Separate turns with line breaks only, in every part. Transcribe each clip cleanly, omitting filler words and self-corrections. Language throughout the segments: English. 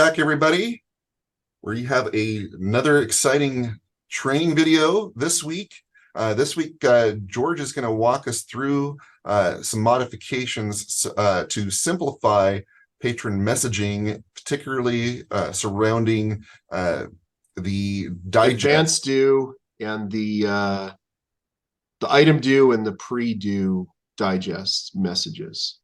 back, everybody, where you have another exciting training video this week. George is going to walk us through some modifications to simplify patron messaging, particularly surrounding the digest.
Advanced due and the item due and the pre-due digest messages.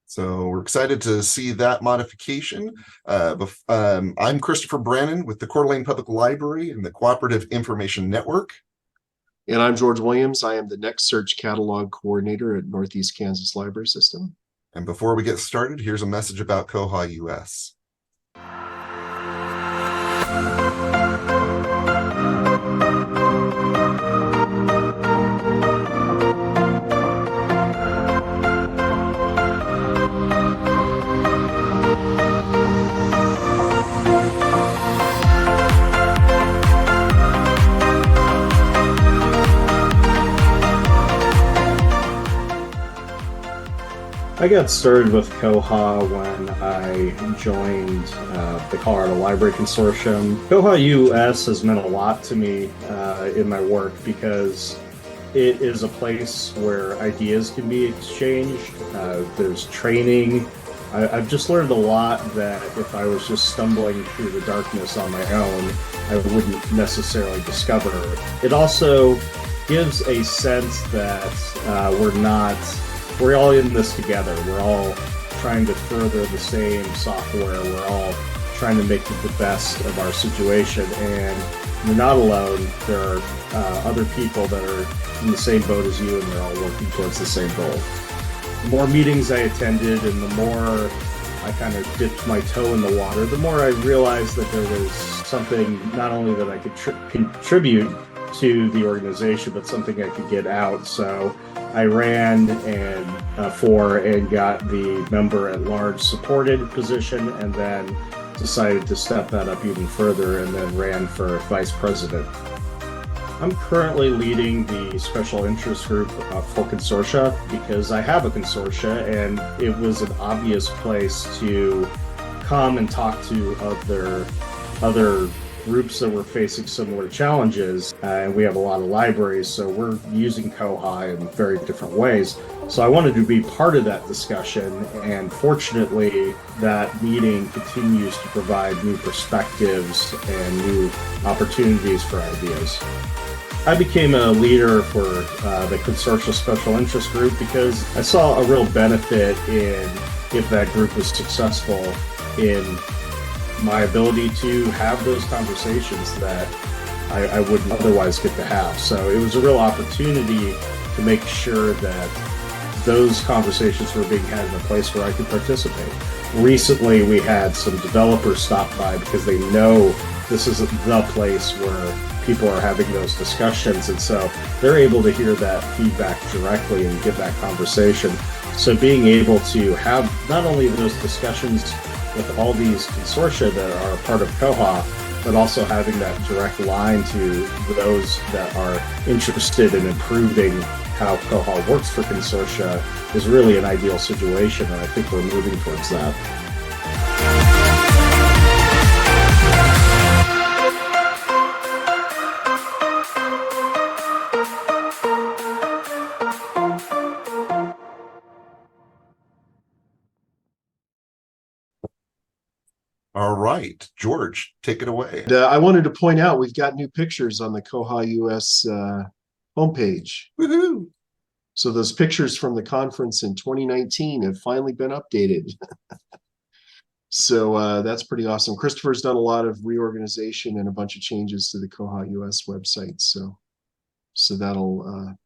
So we're excited to see that modification. I'm Christopher Brannon with the Coeur d'Alene Public Library and the Cooperative Information Network.
And I'm George Williams. I am the Next Search Catalog Coordinator at Northeast Kansas Library System.
And before we get started, here's a message about koha-US.
I got started with Koha when I joined the Colorado Library Consortium. Koha-US has meant a lot to me in my work because it is a place where ideas can be exchanged. There's training. I've just learned a lot that if I was just stumbling through the darkness on my own, I wouldn't necessarily discover. It also gives a sense that we're all in this together. We're all trying to further the same software. We're all trying to make the best of our situation, and you're not alone. There are other people that are in the same boat as you, and they're all working towards the same goal. The more meetings I attended and the more I kind of dipped my toe in the water, the more I realized that there was something not only that I could contribute to the organization, but something I could get out. So I ran for and got the member at large supported position, and then decided to step that up even further and then ran for vice president. I'm currently leading the special interest group for Consortia because I have a Consortia, and it was an obvious place to come and talk to other groups that were facing similar challenges, and we have a lot of libraries, so we're using Koha in very different ways. So I wanted to be part of that discussion, and fortunately that meeting continues to provide new perspectives and new opportunities for ideas. I became a leader for the Consortia Special Interest Group because I saw a real benefit in, if that group was successful, in my ability to have those conversations that I wouldn't otherwise get to have. So it was a real opportunity to make sure that those conversations were being had in a place where I could participate. Recently, we had some developers stop by because they know this is the place where people are having those discussions, and so they're able to hear that feedback directly and get that conversation. So being able to have not only those discussions with all these consortia that are a part of Koha, but also having that direct line to those that are interested in improving how Koha works for consortia is really an ideal situation, and I think we're moving towards that.
All right, George, take it away.
I wanted to point out we've got new pictures on the koha-US homepage.
Woohoo!
So those pictures from the conference in 2019 have finally been updated. So that's pretty awesome. Christopher's done a lot of reorganization and a bunch of changes to the koha-US website. So that'll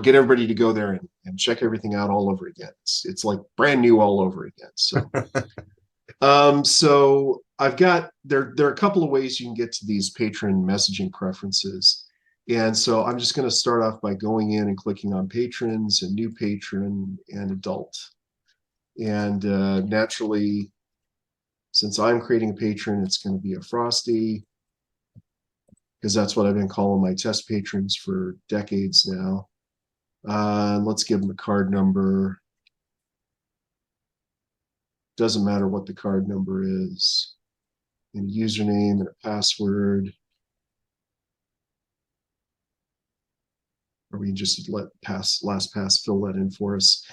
get everybody to go there and check everything out all over again. It's like brand new all over again. So. So I've got, there are a couple of ways you can get to these patron messaging preferences. And so I'm just going to start off by going in and clicking on patrons and new patron and adult. And naturally, since I'm creating a patron, it's going to be a Frosty, because that's what I've been calling my test patrons for decades now. Let's give them a card number. Doesn't matter what the card number is. And a username and a password. Or we can just let LastPass fill that in for us.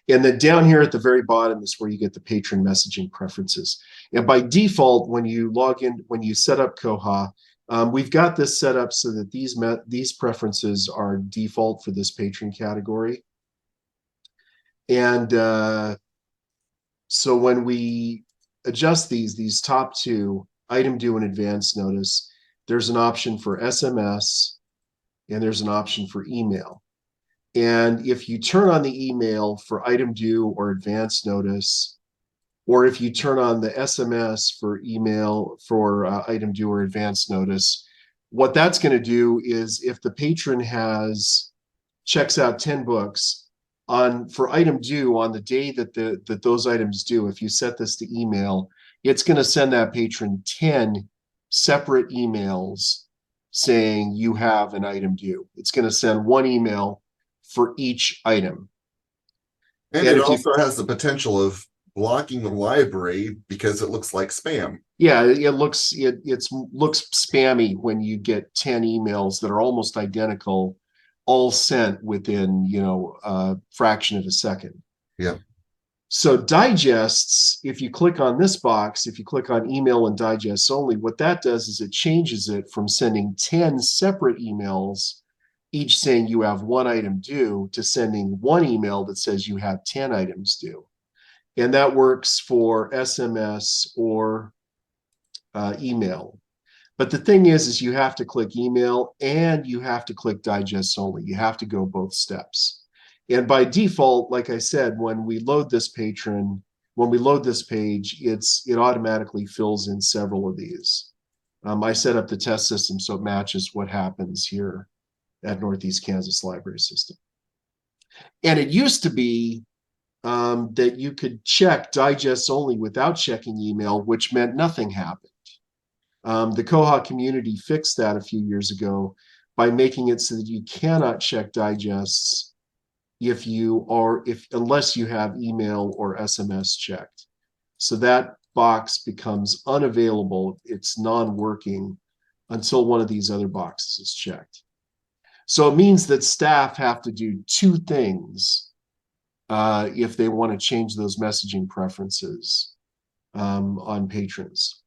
And then down here at the very bottom is where you get the patron messaging preferences. And by default, when you log in, when you set up Koha, we've got this set up so that these preferences are default for this patron category. And so when we adjust these top two, item due and advance notice, there's an option for SMS and there's an option for email. And if you turn on the email for item due or advance notice, or if you turn on the SMS for email for item due or advance notice, what that's going to do is if the patron checks out 10 books for item due on the day that those items due, if you set this to email, it's going to send that patron 10 separate emails saying you have an item due. It's going to send one email for each item.
And it also has the potential of blocking the library because it looks like spam.
Yeah, it looks spammy when you get 10 emails that are almost identical, all sent within, a fraction of a second.
Yeah.
So digests, if you click on this box, if you click on email and digests only, what that does is it changes it from sending 10 separate emails, each saying you have one item due, to sending one email that says you have 10 items due. And that works for SMS or email. But the thing is you have to click email and you have to click digest only. You have to go both steps. And by default, like I said, when we load this page, it automatically fills in several of these. I set up the test system so it matches what happens here at Northeast Kansas Library System. And it used to be that you could check digest only without checking email, which meant nothing happened. The Koha community fixed that a few years ago by making it so that you cannot check digests unless you have email or SMS checked. So that box becomes unavailable. It's non-working until one of these other boxes is checked. So it means that staff have to do two things if they want to change those messaging preferences on patrons.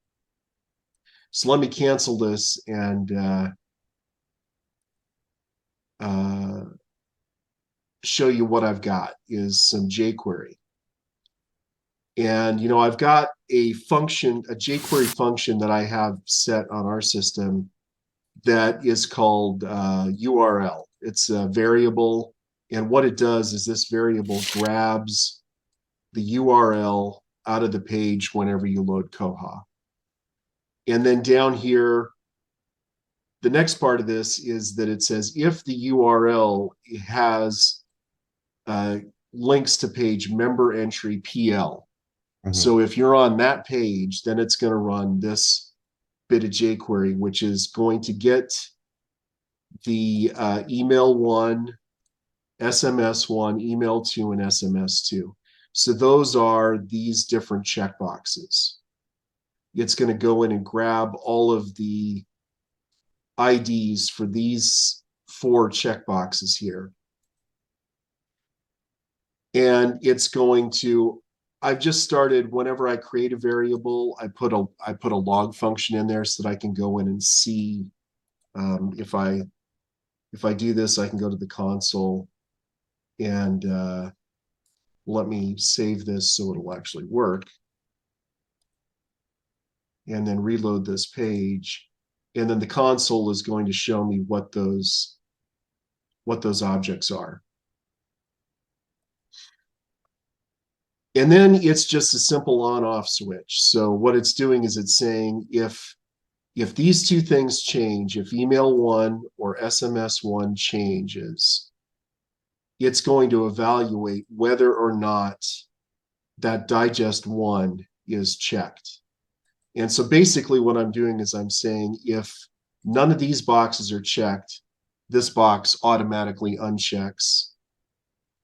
So let me cancel this and show you what I've got is some jQuery. And, I've got a jQuery function that I have set on our system that is called URL. It's a variable. And what it does is this variable grabs the URL out of the page whenever you load Koha. And then down here, the next part of this is that it says if the URL has links to page member entry PL. So if you're on that page, then it's going to run this bit of jQuery, which is going to get the email 1, SMS 1, email 2, and SMS 2. So those are these different checkboxes. It's going to go in and grab all of the IDs for these 4 checkboxes here. And it's going to, I've just started, whenever I create a variable, I put a log function in there so that I can go in and see if I do this, I can go to the console and let me save this so it'll actually work. And then reload this page. And then the console is going to show me what those objects are. And then it's just a simple on-off switch. So what it's doing is it's saying if these two things change, if email 1 or SMS 1 changes, it's going to evaluate whether or not that digest 1 is checked. And so basically what I'm doing is I'm saying if none of these boxes are checked, this box automatically unchecks.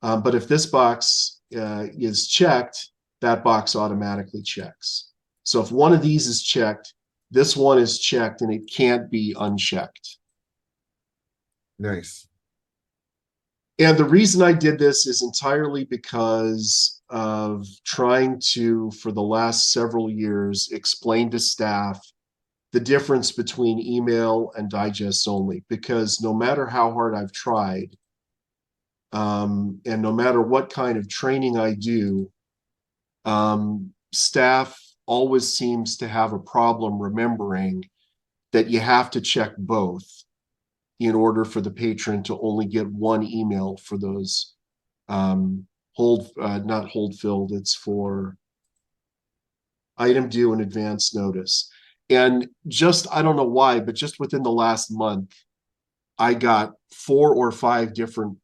But if this box is checked, that box automatically checks. So if one of these is checked, this one is checked and it can't be unchecked.
Nice.
And the reason I did this is entirely because of trying to, for the last several years, explain to staff the difference between email and digest only, because no matter how hard I've tried, and no matter what kind of training I do, staff always seems to have a problem remembering that you have to check both in order for the patron to only get one email for those not hold filled, it's for item due and advance notice. And just, I don't know why, but just within the last month, I got 4 or 5 different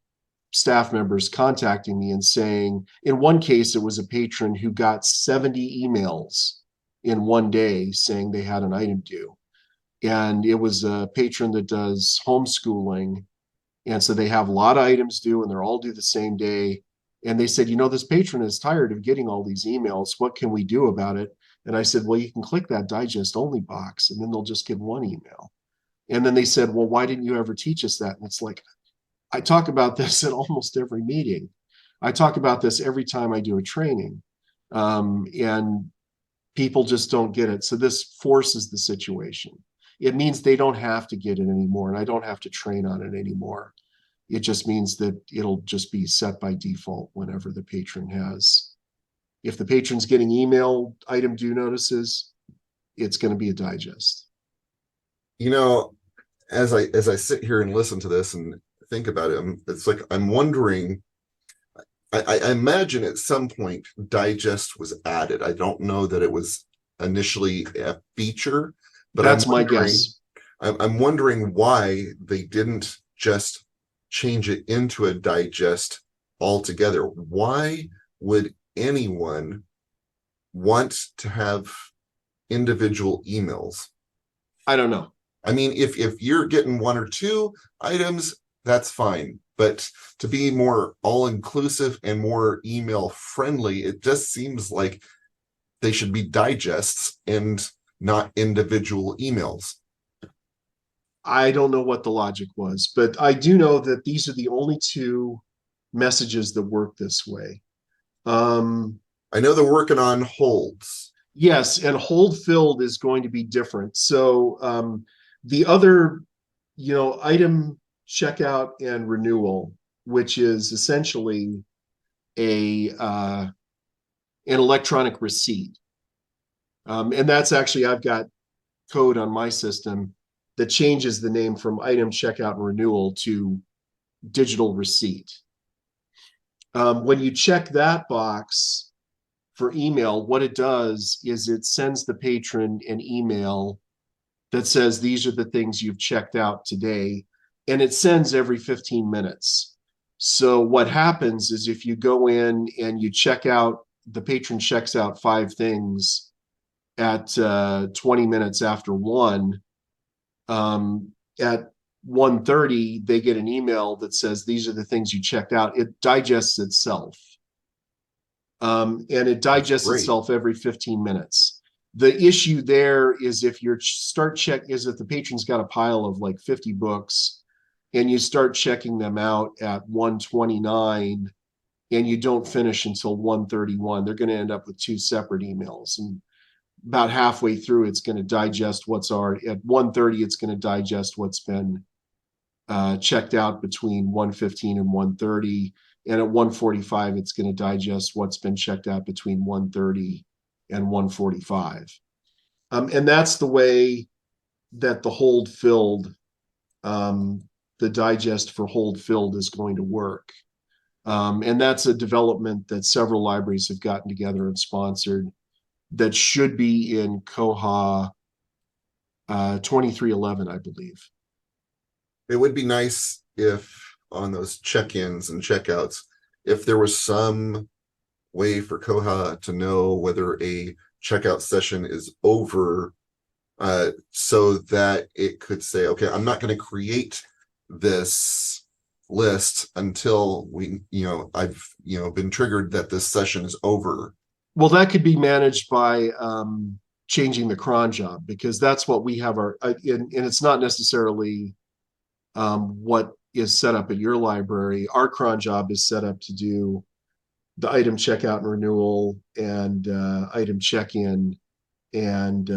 staff members contacting me and saying, in one case, it was a patron who got 70 emails in one day saying they had an item due. And it was a patron that does homeschooling. And so they have a lot of items due and they're all due the same day. And they said, you know, this patron is tired of getting all these emails. What can we do about it? And I said, well, you can click that digest only box and then they'll just get one email. And then they said, well, why didn't you ever teach us that? And it's like, I talk about this at almost every meeting. I talk about this every time I do a training. And people just don't get it. So this forces the situation. It means they don't have to get it anymore, and I don't have to train on it anymore. It just means that it'll just be set by default whenever the patron has. If the patron's getting email item due notices, it's going to be a digest.
You know, as I sit here and listen to this and think about it, it's like I'm wondering. I imagine at some point digest was added. I don't know that it was initially a feature. But
that's my guess.
I'm wondering why they didn't just change it into a digest altogether. Why would anyone want to have individual emails?
I don't know.
I mean, if you're getting 1 or 2 items, that's fine. But to be more all-inclusive and more email friendly, it just seems like they should be digests and not individual emails.
I don't know what the logic was, but I do know that these are the only 2 messages that work this way.
I know they're working on holds.
Yes, and hold filled is going to be different. So the other, item checkout and renewal, which is essentially an electronic receipt. And that's actually, I've got code on my system that changes the name from item checkout and renewal to digital receipt. When you check that box for email, what it does is it sends the patron an email that says, these are the things you've checked out today. And it sends every 15 minutes. So what happens is if you go in and you check out, the patron checks out 5 things at 20 minutes after 1, at 1:30, they get an email that says, these are the things you checked out. It digests itself. And it digests itself every 15 minutes. The issue there is if you if the patron's got a pile of like 50 books and you start checking them out at 1:29 and you don't finish until 1:31, they're going to end up with 2 separate emails. And about halfway through, it's going to digest what's already at 1:30. It's going to digest what's been checked out between 1:15 and 1:30, and at 1:45, it's going to digest what's been checked out between 1:30 and 1:45. And that's the way that the hold filled, the digest for hold filled is going to work. And that's a development that several libraries have gotten together and sponsored. That should be in Koha 2311, I believe.
It would be nice if on those check-ins and checkouts, if there was some way for Koha to know whether a checkout session is over, so that it could say, okay, I'm not going to create this list until I've been triggered that this session is over.
Well, that could be managed by changing the cron job, because that's what we have and it's not necessarily what is set up at your library. Our cron job is set up to do the item checkout and renewal and item check-in, and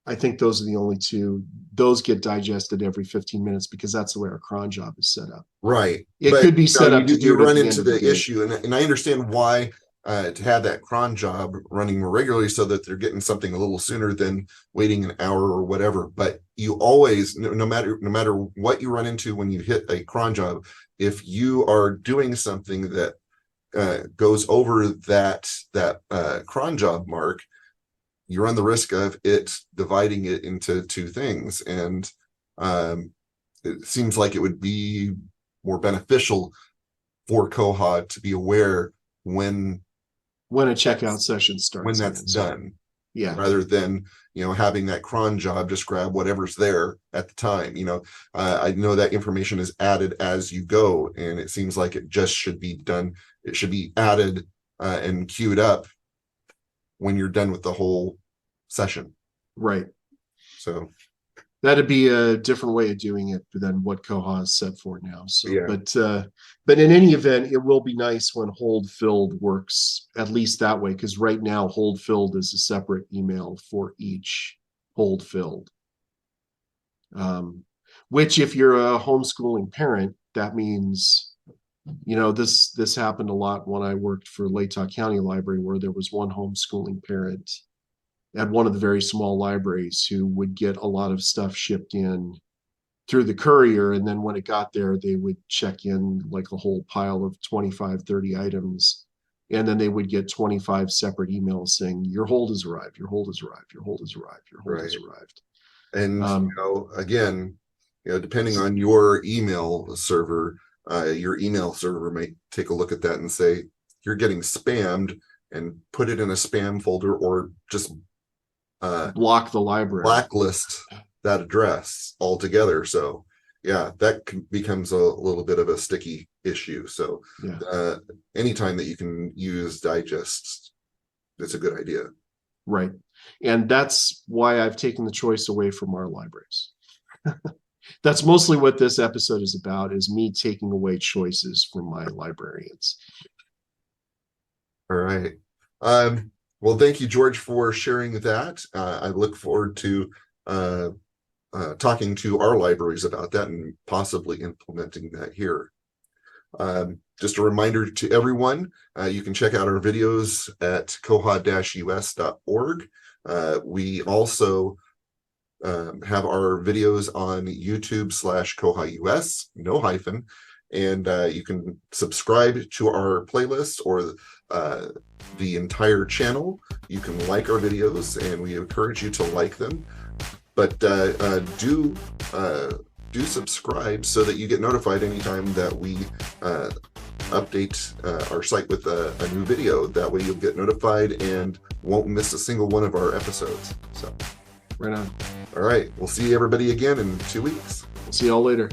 I think those are the only two. Those get digested every 15 minutes because that's the way our cron job is set up.
Right.
It could be set up to do
you
it at
run
the end
into
of the
the
day.
issue, and I understand why to have that cron job running more regularly so that they're getting something a little sooner than waiting an hour or whatever. But you always, no matter what you run into when you hit a cron job, if you are doing something that goes over that cron job mark, you run the risk of it dividing it into two things. And it seems like it would be more beneficial for Koha to be aware when
a checkout session starts,
when that's done,
yeah,
rather than having that cron job just grab whatever's there at the time. I know that information is added as you go, and it seems like it just should be done. It should be added and queued up when you're done with the whole session.
Right.
So
that'd be a different way of doing it than what Koha is set for now. So,
yeah.
But in any event, it will be nice when hold filled works at least that way, because right now hold filled is a separate email for each hold filled. Which, if you're a homeschooling parent, that means, this happened a lot when I worked for Latah County Library, where there was one homeschooling parent at one of the very small libraries who would get a lot of stuff shipped in through the courier. And then when it got there, they would check in like a whole pile of 25, 30 items. And then they would get 25 separate emails saying, your hold has arrived, your hold has arrived, your hold has arrived, your hold has arrived.
And, again, depending on your email server may take a look at that and say, you're getting spammed, and put it in a spam folder, or just
block the library,
blacklist that address altogether. So yeah, that becomes a little bit of a sticky issue. So yeah. Anytime that you can use digest, it's a good idea.
Right. And that's why I've taken the choice away from our libraries. That's mostly what this episode is about, is me taking away choices from my librarians.
All right. Well, thank you, George, for sharing that. I look forward to talking to our libraries about that and possibly implementing that here. Just a reminder to everyone, you can check out our videos at koha-us.org. We also have our videos on YouTube/koha-US, no hyphen. And you can subscribe to our playlist or the entire channel. You can like our videos, and we encourage you to like them. But do subscribe so that you get notified anytime that we update our site with a new video. That way you'll get notified and won't miss a single one of our episodes. So,
right on.
All right. We'll see everybody again in 2 weeks.
See y'all later.